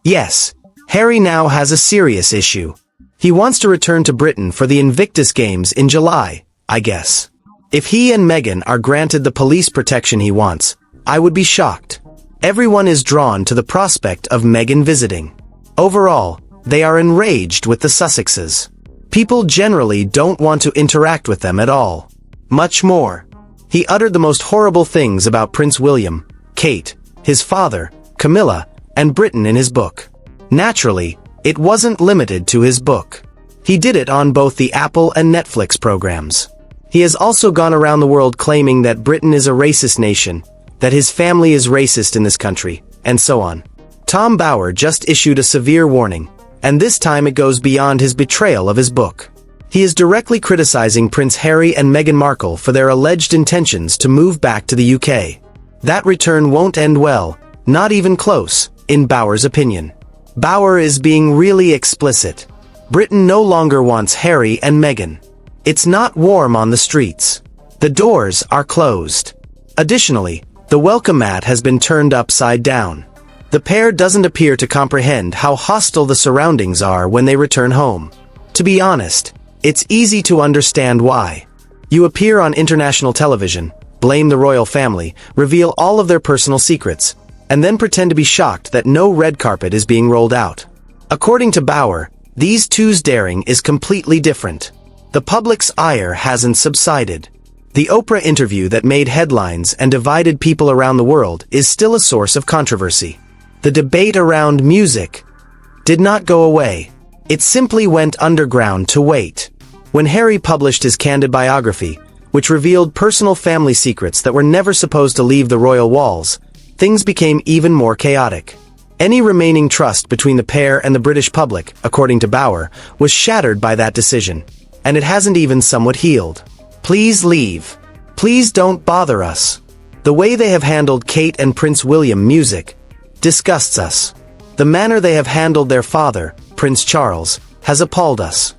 Yes, Harry now has a serious issue. He wants to return to Britain for the Invictus Games in July, I guess. If he and Meghan are granted the police protection he wants, I would be shocked. Everyone is drawn to the prospect of Meghan visiting. Overall, they are enraged with the Sussexes. People generally don't want to interact with them at all. Much more. He uttered the most horrible things about Prince William, Kate, his father, Camilla, and Britain in his book. Naturally, it wasn't limited to his book. He did it on both the Apple and Netflix programs. He has also gone around the world claiming that Britain is a racist nation, that his family is racist in this country, and so on. Tom Bower just issued a severe warning, and this time it goes beyond his betrayal of his book. He is directly criticizing Prince Harry and Meghan Markle for their alleged intentions to move back to the UK. That return won't end well, not even close, in Bower's opinion. Bower is being really explicit. Britain no longer wants Harry and Meghan. It's not warm on the streets. The doors are closed. Additionally, the welcome mat has been turned upside down. The pair doesn't appear to comprehend how hostile the surroundings are when they return home. To be honest, it's easy to understand why. You appear on international television, blame the royal family, reveal all of their personal secrets, and then pretend to be shocked that no red carpet is being rolled out. According to Bower, these two's daring is completely different. The public's ire hasn't subsided. The Oprah interview that made headlines and divided people around the world is still a source of controversy. The debate around music did not go away. It simply went underground to wait. When Harry published his candid biography, which revealed personal family secrets that were never supposed to leave the royal walls, things became even more chaotic. Any remaining trust between the pair and the British public, according to Bower, was shattered by that decision, and it hasn't even somewhat healed. Please leave. Please don't bother us. The way they have handled Kate and Prince William music disgusts us. The manner they have handled their father, Prince Charles, has appalled us.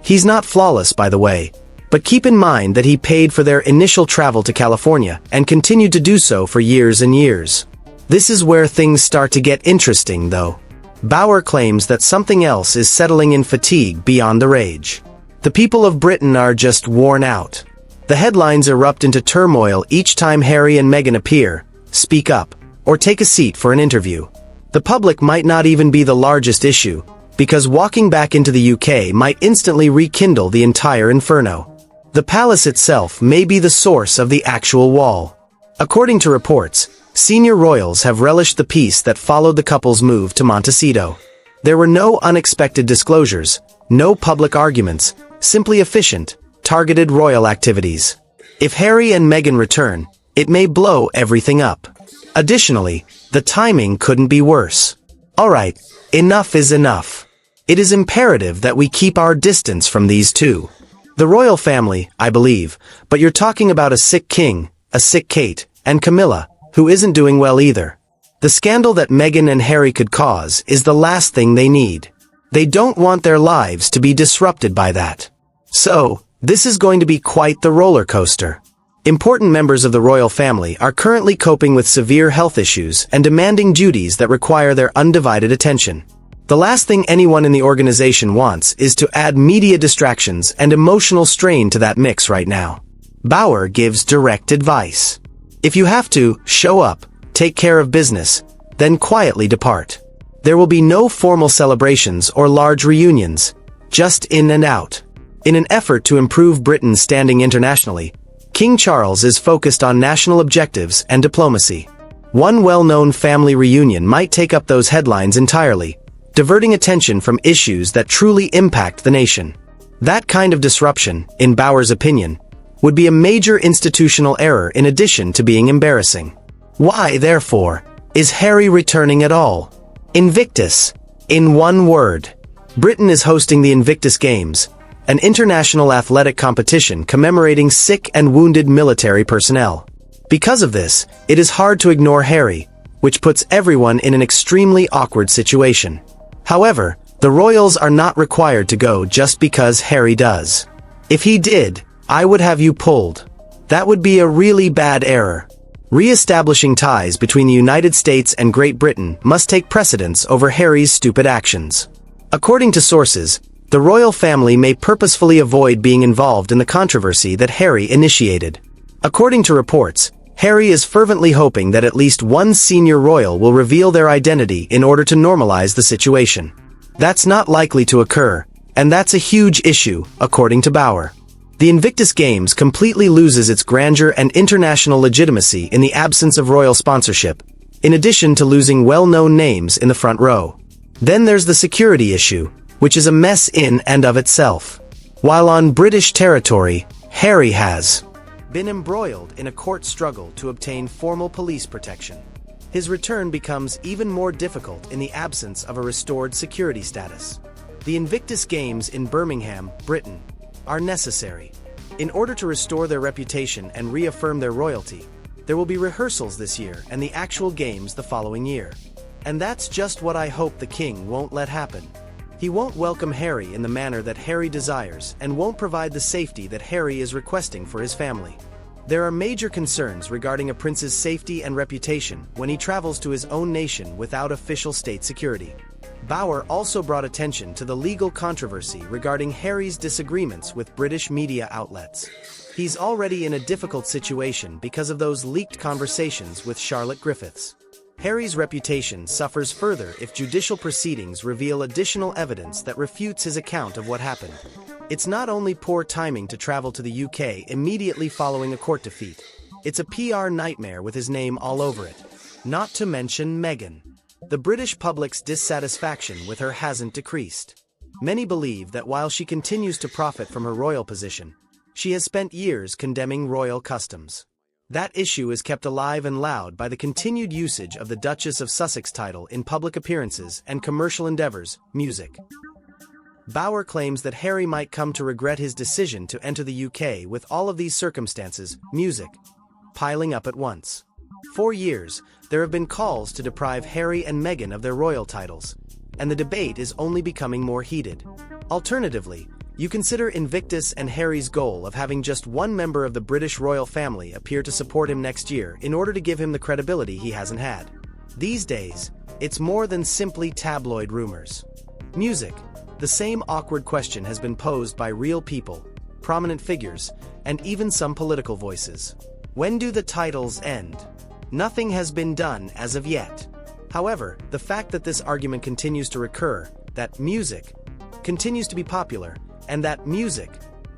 He's not flawless, by the way, but keep in mind that he paid for their initial travel to California and continued to do so for years and years. This is where things start to get interesting, though. Bower claims that something else is settling in fatigue beyond the rage. The people of Britain are just worn out. The headlines erupt into turmoil each time Harry and Meghan appear, speak up, or take a seat for an interview. The public might not even be the largest issue, because walking back into the UK might instantly rekindle the entire inferno. The palace itself may be the source of the actual wall. According to reports, senior royals have relished the peace that followed the couple's move to Montecito. There were no unexpected disclosures, no public arguments, simply efficient, targeted royal activities. If Harry and Meghan return, it may blow everything up. Additionally, the timing couldn't be worse. Alright, enough is enough. It is imperative that we keep our distance from these two. The royal family, I believe, but you're talking about a sick king, a sick Kate, and Camilla, who isn't doing well either. The scandal that Meghan and Harry could cause is the last thing they need. They don't want their lives to be disrupted by that. So, this is going to be quite the roller coaster. Important members of the royal family are currently coping with severe health issues and demanding duties that require their undivided attention. The last thing anyone in the organization wants is to add media distractions and emotional strain to that mix right now. Bower gives direct advice. If you have to, show up, take care of business, then quietly depart. There will be no formal celebrations or large reunions, just in and out. In an effort to improve Britain's standing internationally, King Charles is focused on national objectives and diplomacy. One well-known family reunion might take up those headlines entirely, diverting attention from issues that truly impact the nation. That kind of disruption, in Bower's opinion, would be a major institutional error in addition to being embarrassing. Why, therefore, is Harry returning at all? Invictus. In one word. Britain is hosting the Invictus Games, an international athletic competition commemorating sick and wounded military personnel. Because of this, it is hard to ignore Harry, which puts everyone in an extremely awkward situation. However, the royals are not required to go just because Harry does. If he did, I would have you pulled. That would be a really bad error. Re-establishing ties between the United States and Great Britain must take precedence over Harry's stupid actions. According to sources, the royal family may purposefully avoid being involved in the controversy that Harry initiated. According to reports, Harry is fervently hoping that at least one senior royal will reveal their identity in order to normalize the situation. That's not likely to occur, and that's a huge issue, according to Bauer. The Invictus Games completely loses its grandeur and international legitimacy in the absence of royal sponsorship, in addition to losing well-known names in the front row. Then there's the security issue, which is a mess in and of itself. While on British territory, Harry has been embroiled in a court struggle to obtain formal police protection. His return becomes even more difficult in the absence of a restored security status. The Invictus Games in Birmingham, Britain, are necessary. In order to restore their reputation and reaffirm their royalty, there will be rehearsals this year and the actual games the following year. And that's just what I hope the king won't let happen. He won't welcome Harry in the manner that Harry desires and won't provide the safety that Harry is requesting for his family. There are major concerns regarding a prince's safety and reputation when he travels to his own nation without official state security. Bauer also brought attention to the legal controversy regarding Harry's disagreements with British media outlets. He's already in a difficult situation because of those leaked conversations with Charlotte Griffiths. Harry's reputation suffers further if judicial proceedings reveal additional evidence that refutes his account of what happened. It's not only poor timing to travel to the UK immediately following a court defeat, it's a PR nightmare with his name all over it. Not to mention Meghan. The British public's dissatisfaction with her hasn't decreased. Many believe that while she continues to profit from her royal position, she has spent years condemning royal customs. That issue is kept alive and loud by the continued usage of the Duchess of Sussex title in public appearances and commercial endeavors, music. Bauer claims that Harry might come to regret his decision to enter the UK with all of these circumstances, music, piling up at once. For years, there have been calls to deprive Harry and Meghan of their royal titles, and the debate is only becoming more heated. Alternatively, you consider Invictus and Harry's goal of having just one member of the British royal family appear to support him next year in order to give him the credibility he hasn't had. These days, it's more than simply tabloid rumors. Music. The same awkward question has been posed by real people, prominent figures, and even some political voices. When do the titles end? Nothing has been done as of yet. However, the fact that this argument continues to recur, that music continues to be popular, and that music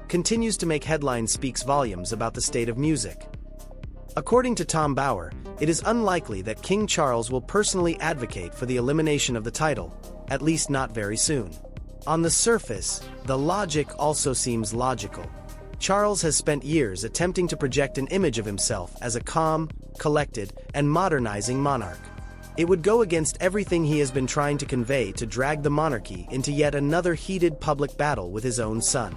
continues to make headlines speaks volumes about the state of music. According to Tom Bauer, it is unlikely that King Charles will personally advocate for the elimination of the title, at least not very soon. On the surface, the logic also seems logical. Charles has spent years attempting to project an image of himself as a calm, collected, and modernizing monarch. It would go against everything he has been trying to convey to drag the monarchy into yet another heated public battle with his own son.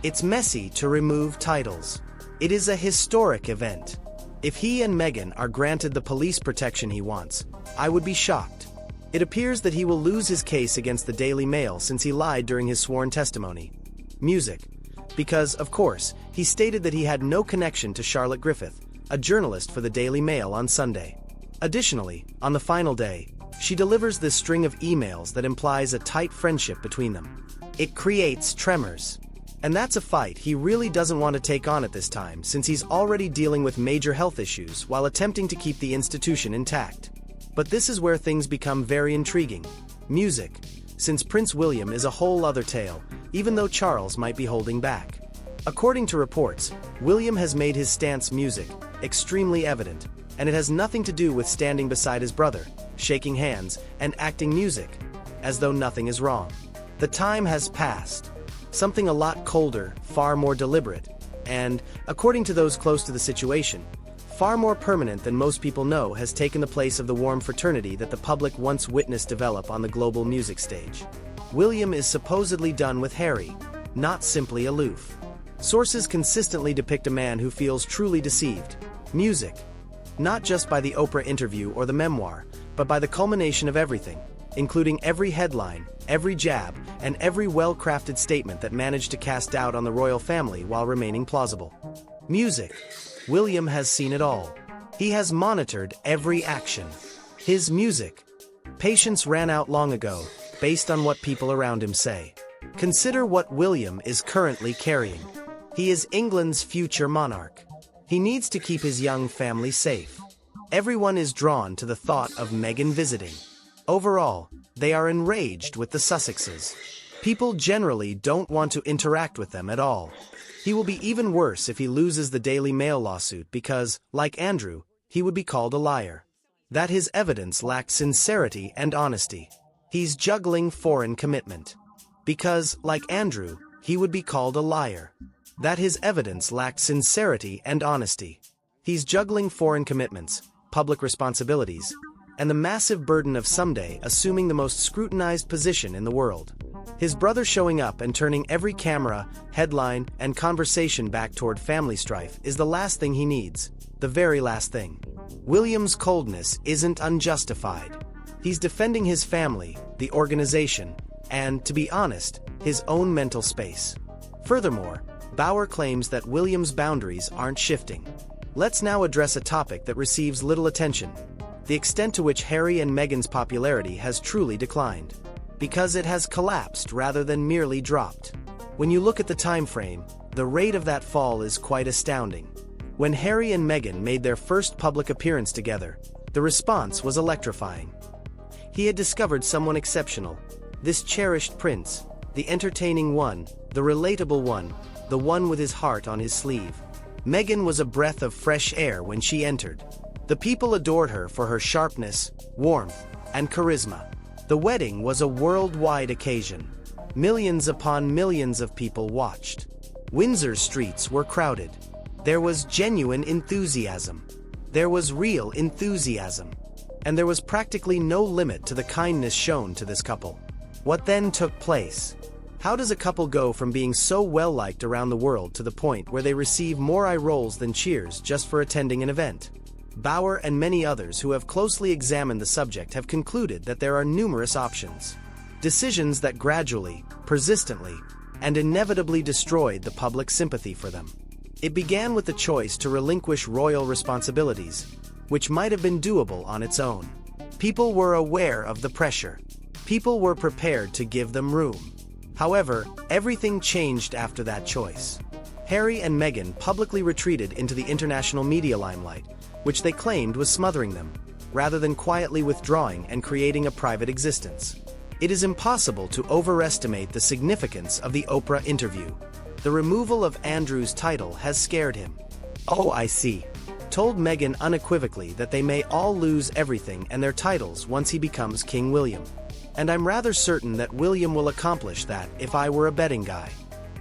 It's messy to remove titles. It is a historic event. If he and Meghan are granted the police protection he wants, I would be shocked. It appears that he will lose his case against the Daily Mail since he lied during his sworn testimony. Music. Because, of course, he stated that he had no connection to Charlotte Griffith, a journalist for the Daily Mail on Sunday. Additionally, on the final day, she delivers this string of emails that implies a tight friendship between them. It creates tremors. And that's a fight he really doesn't want to take on at this time since he's already dealing with major health issues while attempting to keep the institution intact. But this is where things become very intriguing. Music. Since Prince William is a whole other tale, even though Charles might be holding back. According to reports, William has made his stance music extremely evident, and it has nothing to do with standing beside his brother, shaking hands, and acting music, as though nothing is wrong. The time has passed. Something a lot colder, far more deliberate, and, according to those close to the situation, far more permanent than most people know has taken the place of the warm fraternity that the public once witnessed develop on the global music stage. William is supposedly done with Harry, not simply aloof. Sources consistently depict a man who feels truly deceived. Music. Not just by the Oprah interview or the memoir, but by the culmination of everything, including every headline, every jab, and every well-crafted statement that managed to cast doubt on the royal family while remaining plausible. Music. William has seen it all. He has monitored every action. His music. Patience ran out long ago, based on what people around him say. Consider what William is currently carrying. He is England's future monarch. He needs to keep his young family safe. Everyone is drawn to the thought of Meghan visiting. Overall, they are enraged with the Sussexes. People generally don't want to interact with them at all. He will be even worse if he loses the Daily Mail lawsuit because, like Andrew, he would be called a liar. That his evidence lacked sincerity and honesty. He's juggling foreign commitment. Because, like Andrew, he would be called a liar. That his evidence lacked sincerity and honesty. He's juggling foreign commitments, public responsibilities, and the massive burden of someday assuming the most scrutinized position in the world. His brother showing up and turning every camera, headline, and conversation back toward family strife is the last thing he needs, the very last thing. William's coldness isn't unjustified. He's defending his family, the organization, and, to be honest, his own mental space. Furthermore, Bauer claims that William's boundaries aren't shifting. Let's now address a topic that receives little attention: the extent to which Harry and Meghan's popularity has truly declined. Because it has collapsed rather than merely dropped. When you look at the time frame, the rate of that fall is quite astounding. When Harry and Meghan made their first public appearance together, the response was electrifying. He had discovered someone exceptional, this cherished prince, the entertaining one, the relatable one, the one with his heart on his sleeve. Meghan was a breath of fresh air when she entered. The people adored her for her sharpness, warmth, and charisma. The wedding was a worldwide occasion. Millions upon millions of people watched. Windsor's streets were crowded. There was genuine enthusiasm. There was real enthusiasm. And there was practically no limit to the kindness shown to this couple. What then took place? How does a couple go from being so well-liked around the world to the point where they receive more eye rolls than cheers just for attending an event? Bauer and many others who have closely examined the subject have concluded that there are numerous options. Decisions that gradually, persistently, and inevitably destroyed the public sympathy for them. It began with the choice to relinquish royal responsibilities, which might have been doable on its own. People were aware of the pressure. People were prepared to give them room. However, everything changed after that choice. Harry and Meghan publicly retreated into the international media limelight, which they claimed was smothering them, rather than quietly withdrawing and creating a private existence. It is impossible to overestimate the significance of the Oprah interview. The removal of Andrew's title has scared him. "Oh, I see," told Meghan unequivocally that they may all lose everything and their titles once he becomes King William. And I'm rather certain that William will accomplish that if I were a betting guy.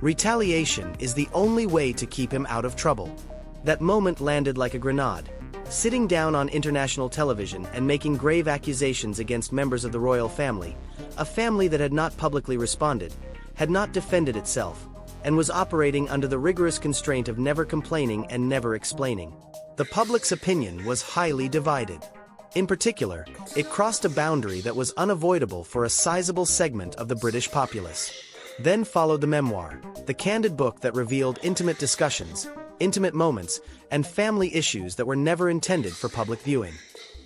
Retaliation is the only way to keep him out of trouble. That moment landed like a grenade. Sitting down on international television and making grave accusations against members of the royal family, a family that had not publicly responded, had not defended itself, and was operating under the rigorous constraint of never complaining and never explaining. The public's opinion was highly divided. In particular, it crossed a boundary that was unavoidable for a sizable segment of the British populace. Then followed the memoir, the candid book that revealed intimate discussions, intimate moments, and family issues that were never intended for public viewing.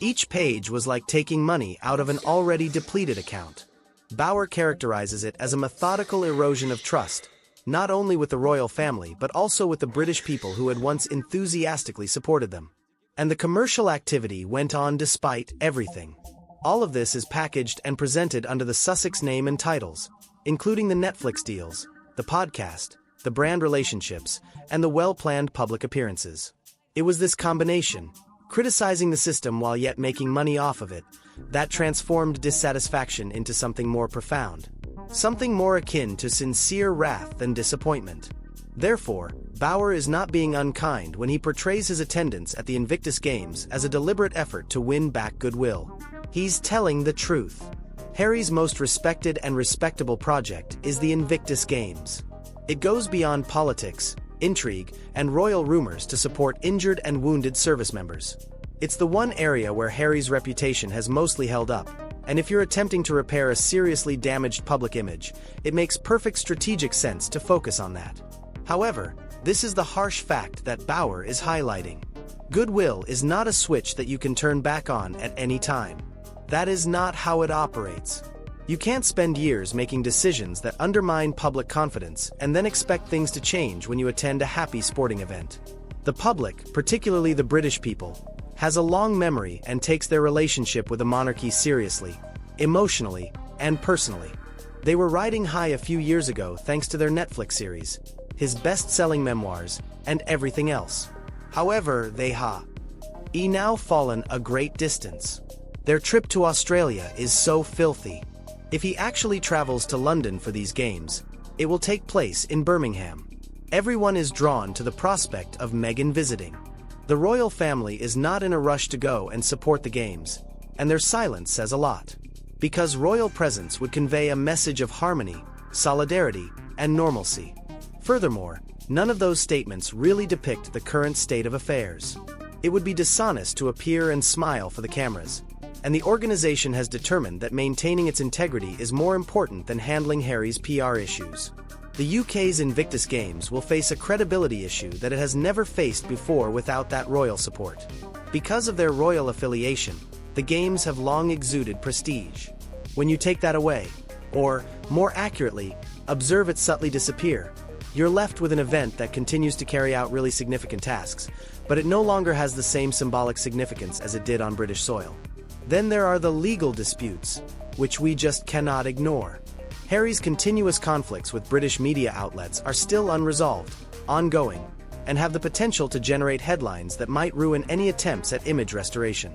Each page was like taking money out of an already depleted account. Bauer characterizes it as a methodical erosion of trust, not only with the royal family but also with the British people who had once enthusiastically supported them. And the commercial activity went on despite everything. All of this is packaged and presented under the Sussex name and titles, including the Netflix deals, the podcast, the brand relationships, and the well-planned public appearances. It was this combination, criticizing the system while yet making money off of it, that transformed dissatisfaction into something more profound, something more akin to sincere wrath than disappointment. Therefore, Bauer is not being unkind when he portrays his attendance at the Invictus Games as a deliberate effort to win back goodwill. He's telling the truth. Harry's most respected and respectable project is the Invictus Games. It goes beyond politics, intrigue, and royal rumors to support injured and wounded service members. It's the one area where Harry's reputation has mostly held up, and if you're attempting to repair a seriously damaged public image, it makes perfect strategic sense to focus on that. However, this is the harsh fact that Bauer is highlighting. Goodwill is not a switch that you can turn back on at any time. That is not how it operates. You can't spend years making decisions that undermine public confidence and then expect things to change when you attend a happy sporting event. The public, particularly the British people, has a long memory and takes their relationship with the monarchy seriously, emotionally, and personally. They were riding high a few years ago thanks to their Netflix series, his best-selling memoirs, and everything else. However, they have now fallen a great distance. Their trip to Australia is so filthy. If he actually travels to London for these games, it will take place in Birmingham. Everyone is drawn to the prospect of Meghan visiting. The royal family is not in a rush to go and support the games, and their silence says a lot. Because royal presence would convey a message of harmony, solidarity, and normalcy. Furthermore, none of those statements really depict the current state of affairs. It would be dishonest to appear and smile for the cameras, and the organization has determined that maintaining its integrity is more important than handling Harry's PR issues. The UK's Invictus Games will face a credibility issue that it has never faced before without that royal support. Because of their royal affiliation, the games have long exuded prestige. When you take that away, or, more accurately, observe it subtly disappear, you're left with an event that continues to carry out really significant tasks, but it no longer has the same symbolic significance as it did on British soil. Then there are the legal disputes, which we just cannot ignore. Harry's continuous conflicts with British media outlets are still unresolved, ongoing, and have the potential to generate headlines that might ruin any attempts at image restoration.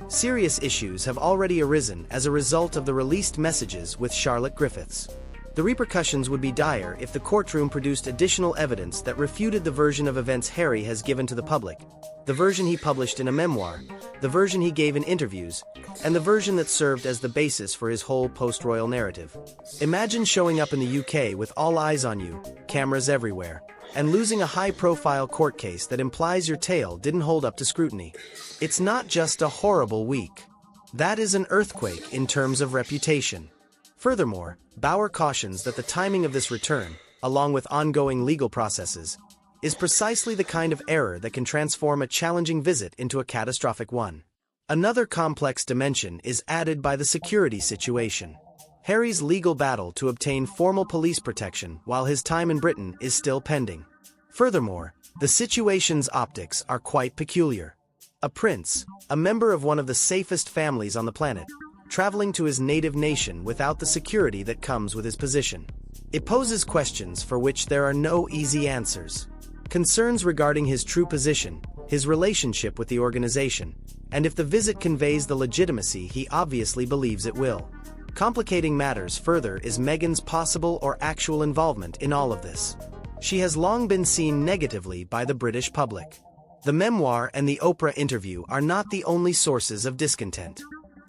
Serious issues have already arisen as a result of the released messages with Charlotte Griffiths. The repercussions would be dire if the courtroom produced additional evidence that refuted the version of events Harry has given to the public, the version he published in a memoir, the version he gave in interviews, and the version that served as the basis for his whole post-royal narrative. Imagine showing up in the UK with all eyes on you, cameras everywhere, and losing a high-profile court case that implies your tale didn't hold up to scrutiny. It's not just a horrible week. That is an earthquake in terms of reputation. Furthermore, Bauer cautions that the timing of this return, along with ongoing legal processes, is precisely the kind of error that can transform a challenging visit into a catastrophic one. Another complex dimension is added by the security situation. Harry's legal battle to obtain formal police protection while his time in Britain is still pending. Furthermore, the situation's optics are quite peculiar. A prince, a member of one of the safest families on the planet, traveling to his native nation without the security that comes with his position. It poses questions for which there are no easy answers. Concerns regarding his true position, his relationship with the organization, and if the visit conveys the legitimacy he obviously believes it will. Complicating matters further is Meghan's possible or actual involvement in all of this. She has long been seen negatively by the British public. The memoir and the Oprah interview are not the only sources of discontent.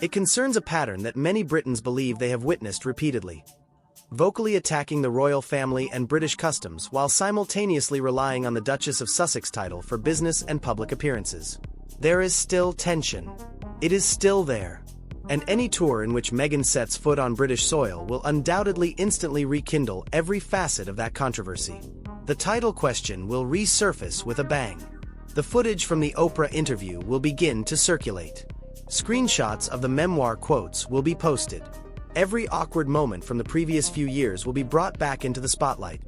It concerns a pattern that many Britons believe they have witnessed repeatedly. Vocally attacking the royal family and British customs while simultaneously relying on the Duchess of Sussex title for business and public appearances. There is still tension. It is still there. And any tour in which Meghan sets foot on British soil will undoubtedly instantly rekindle every facet of that controversy. The title question will resurface with a bang. The footage from the Oprah interview will begin to circulate. Screenshots of the memoir quotes will be posted. Every awkward moment from the previous few years will be brought back into the spotlight.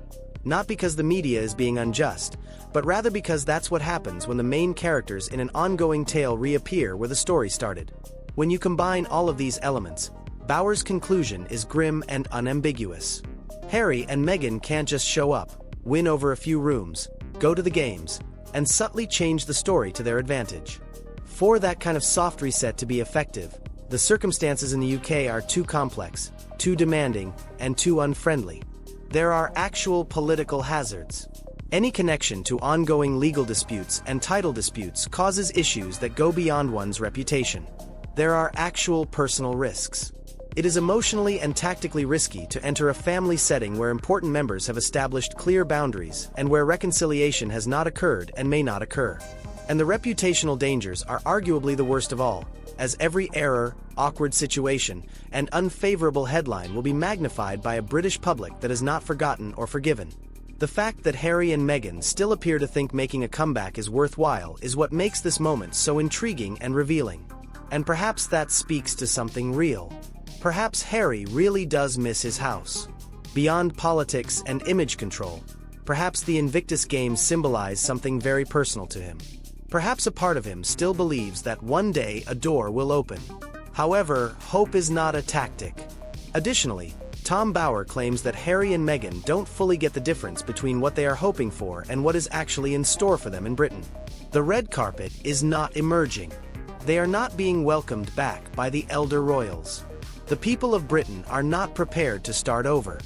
Not because the media is being unjust, but rather because that's what happens when the main characters in an ongoing tale reappear where the story started. When you combine all of these elements, Bauer's conclusion is grim and unambiguous. Harry and Meghan can't just show up, win over a few rooms, go to the games, and subtly change the story to their advantage. For that kind of soft reset to be effective, the circumstances in the UK are too complex, too demanding, and too unfriendly. There are actual political hazards. Any connection to ongoing legal disputes and title disputes causes issues that go beyond one's reputation. There are actual personal risks. It is emotionally and tactically risky to enter a family setting where important members have established clear boundaries and where reconciliation has not occurred and may not occur. And the reputational dangers are arguably the worst of all, as every error, awkward situation, and unfavorable headline will be magnified by a British public that is not forgotten or forgiven. The fact that Harry and Meghan still appear to think making a comeback is worthwhile is what makes this moment so intriguing and revealing. And perhaps that speaks to something real. Perhaps Harry really does miss his house. Beyond politics and image control, perhaps the Invictus Games symbolize something very personal to him. Perhaps a part of him still believes that one day a door will open. However, hope is not a tactic. Additionally, Tom Bauer claims that Harry and Meghan don't fully get the difference between what they are hoping for and what is actually in store for them in Britain. The red carpet is not emerging. They are not being welcomed back by the elder royals. The people of Britain are not prepared to start over.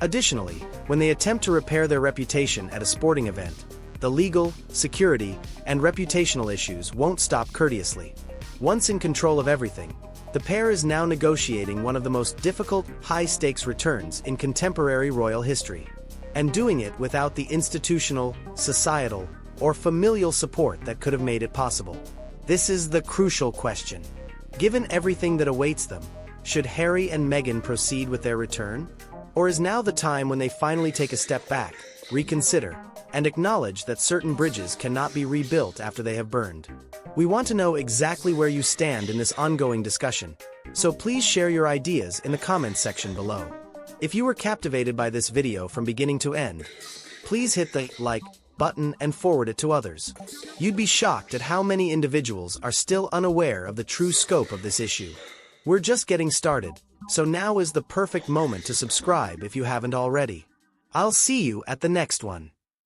Additionally, when they attempt to repair their reputation at a sporting event, the legal, security, and reputational issues won't stop courteously. Once in control of everything, the pair is now negotiating one of the most difficult, high-stakes returns in contemporary royal history, and doing it without the institutional, societal, or familial support that could have made it possible. This is the crucial question. Given everything that awaits them, should Harry and Meghan proceed with their return? Or is now the time when they finally take a step back, reconsider, and acknowledge that certain bridges cannot be rebuilt after they have burned? We want to know exactly where you stand in this ongoing discussion, so please share your ideas in the comments section below. If you were captivated by this video from beginning to end, please hit the like button and forward it to others. You'd be shocked at how many individuals are still unaware of the true scope of this issue. We're just getting started, so now is the perfect moment to subscribe if you haven't already. I'll see you at the next one.